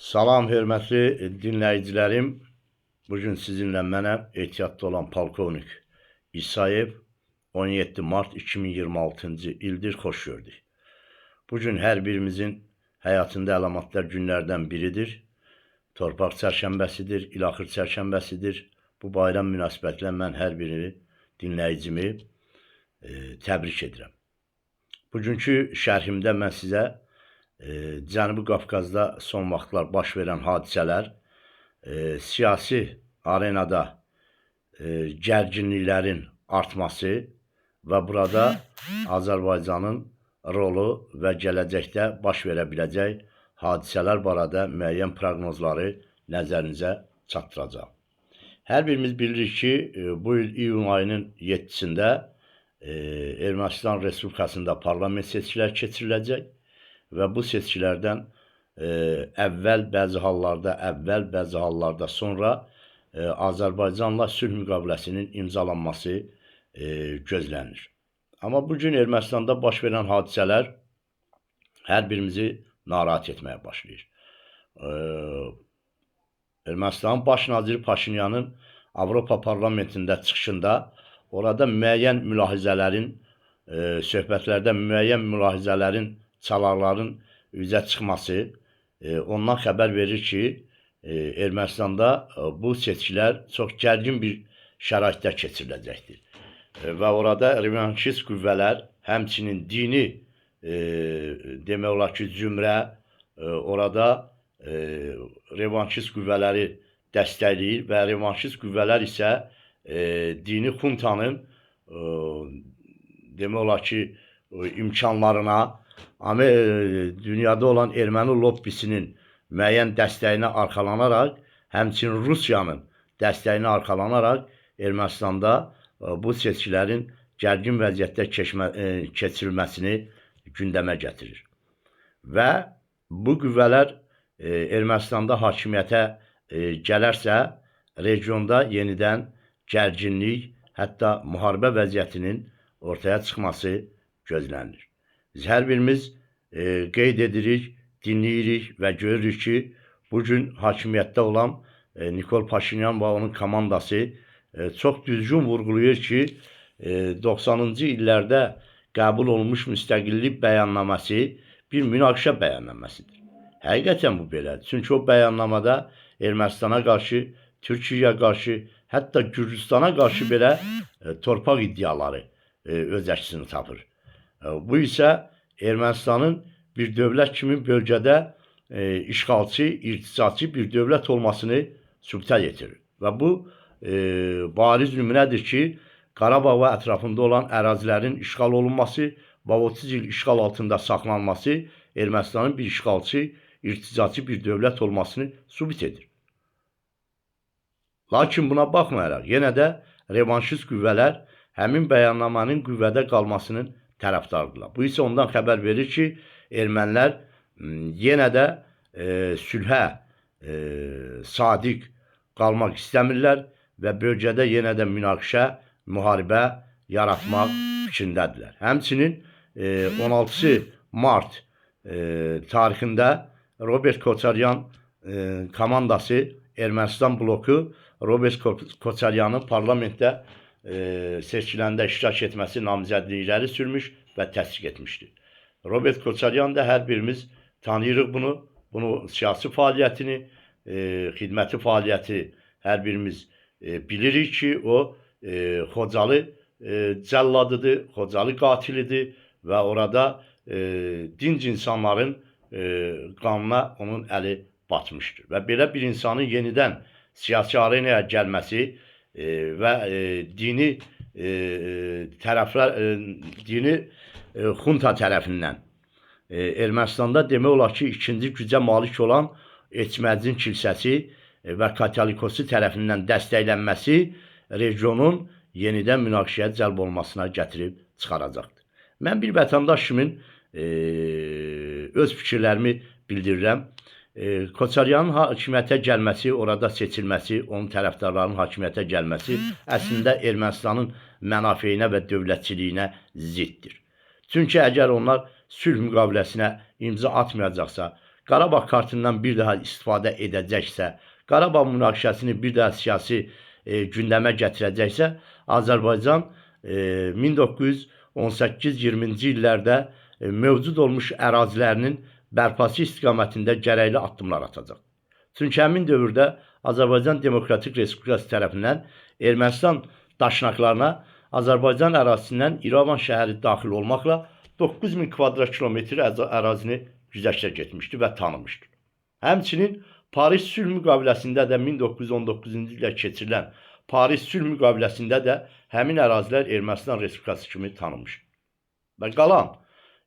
Salam, hörmətli dinləyicilərim. Bugün sizinlə mənə ehtiyatda olan polkovnik İsayev 17 mart 2026-cı ildir, xoş gördük. Bugün hər birimizin həyatında əlamatlar günlərdən biridir. Torpaq çərşənbəsidir, İlaxır çərşənbəsidir. Bu bayram münasibətilə mən hər birini dinləyicimi təbrik edirəm. Bugünkü şərhimdə mən sizə Cənubi Qafqazda son vaxtlar baş verən hadisələr, siyasi arenada gərginliklərin artması və burada Azərbaycanın rolu və gələcəkdə baş verə biləcək hadisələr barədə müəyyən proqnozları nəzərinizə çatdıracağım. Hər birimiz bilirik ki, bu il iyun ayının 7-sində Ermənistan Respublikasında parlament seçkiləri keçiriləcək. Və bu seçkilərdən əvvəl bəzi hallarda sonra Azərbaycanla sülh müqaviləsinin imzalanması gözlənir. Amma bugün Ermənistanda baş verən hadisələr hər birimizi narahat etməyə başlayır. Ermənistanın baş naziri Paşinyanın Avropa parlamentində çıxışında orada müəyyən mülahizələrin, söhbətlərdə müəyyən mülahizələrin, çalarların üzə çıxması ondan xəbər verir ki, Ermənistanda bu seçkilər çox gərgin bir şəraitdə keçiriləcəkdir. Və orada revanşist qüvvələr, həmçinin dini demək olar ki, zümrə orada revanşist qüvvələri dəstəkləyir və revanşist qüvvələr isə dini xuntanın demək olar ki, imkanlarına, dünyada olan erməni lobbisinin müəyyən dəstəyinə arxalanaraq, həmçinin Rusiyanın dəstəyinə arxalanaraq Ermənistanda bu seçkilərin gərgin vəziyyətdə keçirilməsini gündəmə gətirir. Və bu qüvvələr Ermənistanda hakimiyyətə gələrsə, regionda yenidən gərginlik, hətta müharibə vəziyyətinin ortaya çıxması gözlənilir. Biz hər birimiz qeyd edirik, dinləyirik və görürük ki, bugün hakimiyyətdə olan Nikol Paşinyan və onun komandası çox düzgün vurğulayır ki, 90-cı illərdə qəbul olunmuş müstəqillik bəyannaməsi bir münaqişə bəyannaməsidir. Həqiqətən bu belədir. Çünki o bəyannamada Ermənistana qarşı, Türkiyəyə qarşı, hətta Gürcüstana qarşı belə torpaq iddiaları öz əksini tapır. Bu isə Ermənistanın bir dövlət kimi bölgədə işğalçı, irtisaçı bir dövlət olmasını sübuta yetirir. Və bu bariz nümunədir ki, Qarabağ və ətrafında olan ərazilərin işğal olunması və 30 il işğal altında saxlanması Ermənistanın bir işğalçı, irtisaçı bir dövlət olmasını sübut edir. Lakin buna baxmayaraq, yenə də revanşist qüvvələr həmin bəyannamanın qüvvədə qalmasının tərəfdardırlar. Bu isə ondan xəbər verir ki, ermənilər yenə də sülhə sadiq qalmaq istəmirlər və bölgədə yenə də münaqişə, müharibə yaratmaq fikrindədirlər. Həmçinin 16 mart tarixində Robert Koçaryan komandası, Ermənistan bloku Robert Koçaryanı parlamentdə seçkilərində iştirak etməsi namizədlikləri sürmüş və təsdiq etmişdir. Robert Koçaryan da hər birimiz tanıyırıq bunu siyasi fəaliyyətini, xidməti fəaliyyəti hər birimiz bilirik ki, o Xocalı cəlladıdır, Xocalı qatilidir və orada dinc insanların qanına onun əli batmışdır. Və belə bir insanın yenidən siyasi arenaya gəlməsi və dini xunta tərəfindən Ermənistanda demək olar ki, ikinci gücə malik olan Eçmədzin kilsəsi və Katolikosu tərəfindən dəstəklənməsi regionun yenidən münaqişəyə cəlb olmasına gətirib çıxaracaqdır. Mən bir vətəndaş kimi öz fikirlərimi bildirirəm. Koçaryanın hakimiyyətə gəlməsi, orada seçilməsi, onun tərəfdarlarının hakimiyyətə gəlməsi əslində Ermənistanın mənafeyinə və dövlətçiliyinə ziddir. Çünki əgər onlar sülh müqaviləsinə imza atmayacaqsa, Qarabağ kartından bir daha istifadə edəcəksə, Qarabağ münaqişəsini bir daha siyasi gündəmə gətirəcəksə, Azərbaycan 1918-20-ci illərdə mövcud olmuş ərazilərinin bərpası istiqamətində gərəkli addımlar atacaq. Çünki həmin dövrdə Azərbaycan Demokratik Respublikası tərəfindən Ermənistan daşnaqlarına Azərbaycan ərazisindən İrəvan şəhəri daxil olmaqla 9000 kvadrat kilometr ərazini güzəştə getmişdi və tanımışdır. Həmçinin Paris sülh müqaviləsində də 1919-cu ildə keçirilən Paris sülh müqaviləsində də həmin ərazilər Ermənistan Respublikası kimi tanınmışdır. Və qalan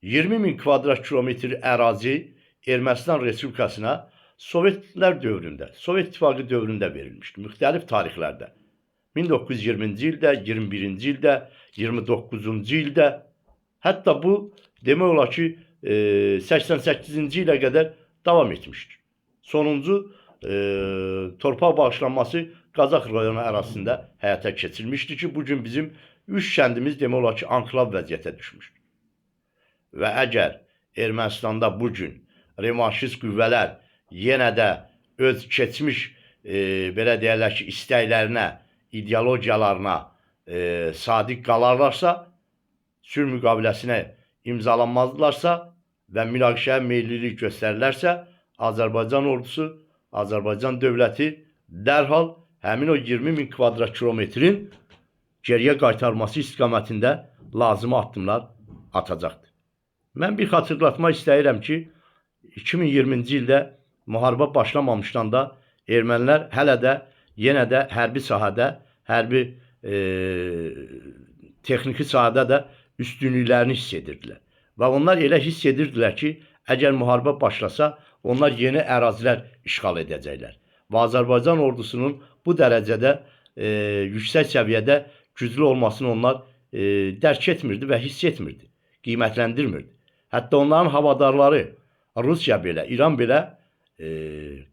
20.000 kvadrat kilometr ərazi Ermənistan Respublikasına Sovetlər dövründə, Sovet İttifaqı dövründə verilmişdir, müxtəlif tarixlərdə. 1920-ci ildə, 21-ci ildə, 29-cu ildə, hətta bu demək olar ki, 88-ci ilə qədər davam etmişdir. Sonuncu torpaq bağışlanması Qazax rayonu ərazisində həyata keçirilmişdir ki, bugün bizim 3 kəndimiz demək olar ki, anklav vəziyyətə düşmüşdür. Və əgər Ermənistanda bugün revanşist qüvvələr yenə də öz keçmiş belə deyərlər ki, istəklərinə, ideologiyalarına sadiq qalarlarsa, sülh müqaviləsinə imzalanmazlarsa və münaqişəyə meyillilik göstərirlərsə, Azərbaycan ordusu, Azərbaycan dövləti dərhal həmin o 20.000 kvadrat kilometrin geriyə qaytarması istiqamətində lazımi addımlar atacaqdır. Mən bir xatırlatma istəyirəm ki, 2020-ci ildə müharibə başlamamışdan da ermənilər hələ də yenə də hərbi sahədə, hərbi texniki sahədə də üstünlüklərini hiss edirdilər. Və onlar elə hiss edirdilər ki, əgər müharibə başlasa, onlar yeni ərazilər işğal edəcəklər. Və Azərbaycan ordusunun bu dərəcədə yüksək səviyyədə güclü olmasını onlar dərk etmirdi və hiss etmirdi, qiymətləndirmirdi. Hətta onların havadarları Rusiya belə, İran belə,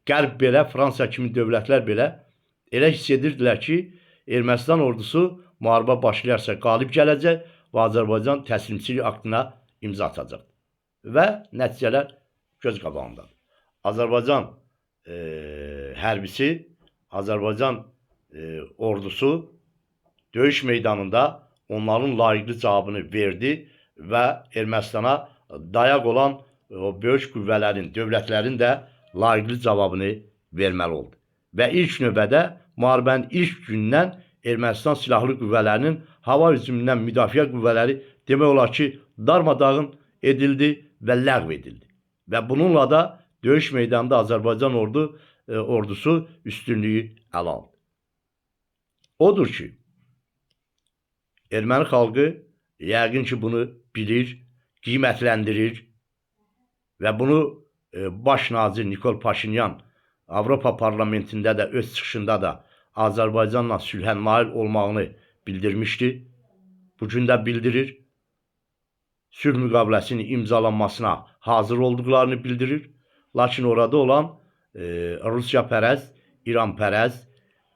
Qərb belə, Fransa kimi dövlətlər belə elə hiss edirdilər ki, Ermənistan ordusu müharibə başlayarsa qalib gələcək və Azərbaycan təslimçilik aktına imza atacaq. Və nəticələr göz qabağındadır. Azərbaycan hərbisi, Azərbaycan ordusu döyüş meydanında onların layiqli cavabını verdi və Ermənistana dayaq olan o böyük qüvvələrin, dövlətlərin də layiqli cavabını verməli oldu. Və ilk növbədə müharibənin ilk gündən Ermənistan silahlı qüvvələrinin hava hücumundan müdafiə qüvvələri demək olar ki, darmadağın edildi və ləğv edildi. Və bununla da döyüş meydanında Azərbaycan ordusu üstünlüyü ələ aldı. Odur ki, erməni xalqı yəqin ki, bunu bilir, qiymətləndirir və bunu baş nazir Nikol Paşinyan Avropa parlamentində də öz çıxışında da Azərbaycanla sülhə nail olmağını bildirmişdi. Bugün də bildirir. Sülh müqaviləsinin imzalanmasına hazır olduqlarını bildirir. Lakin orada olan Rusiyapərəst, İranpərəst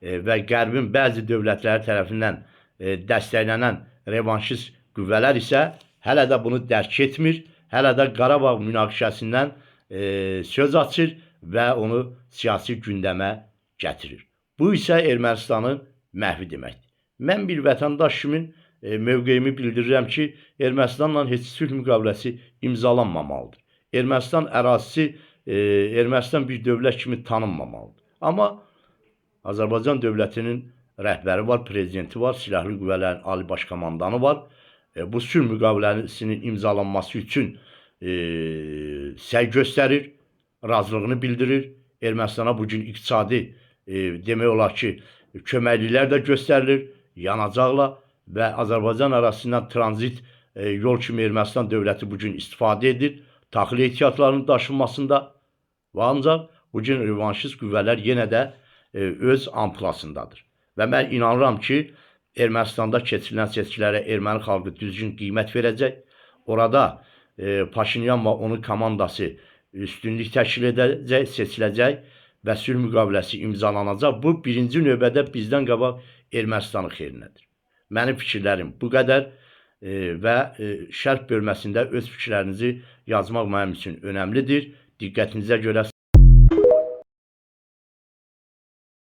və Qərbin bəzi dövlətləri tərəfindən dəstəklənən revanşist qüvvələr isə hələ də bunu dərk etmir, hələ də Qarabağ münaqişəsindən söz açır və onu siyasi gündəmə gətirir. Bu isə Ermənistanın məhvi deməkdir. Mən bir vətəndaş kimi mövqeyimi bildirirəm ki, Ermənistanla heç sülh müqaviləsi imzalanmamalıdır. Ermənistan ərazisi, Ermənistan bir dövlət kimi tanınmamalıdır. Amma Azərbaycan dövlətinin rəhbəri var, prezidenti var, silahlı qüvvələrin ali baş komandanı var. Bu sülh müqaviləsinin imzalanması üçün səy göstərir, razılığını bildirir. Ermənistana bugün iqtisadi demək olar ki, köməkliklər də göstərilir, yanacaqla və Azərbaycan arasından tranzit yol kimi Ermənistan dövləti bugün istifadə edir, taxiliyə ehtiyatlarının daşınmasında və ancaq bugün revanşist qüvvələr yenə də öz amplasındadır. Və mən inanıram ki, Ermənistanda keçirilən seçkilərə erməni xalqı düzgün qiymət verəcək. Orada Paşinyan və onun komandası üstünlük təşkil edəcək, seçiləcək və sülh müqaviləsi imzalanacaq. Bu, birinci növbədə bizdən qabaq Ermənistanın xeyrinədir. Mənim fikirlərim bu qədər və şərh bölməsində öz fikirlərinizi yazmaq mənim üçün önəmlidir. Diqqətinizə görə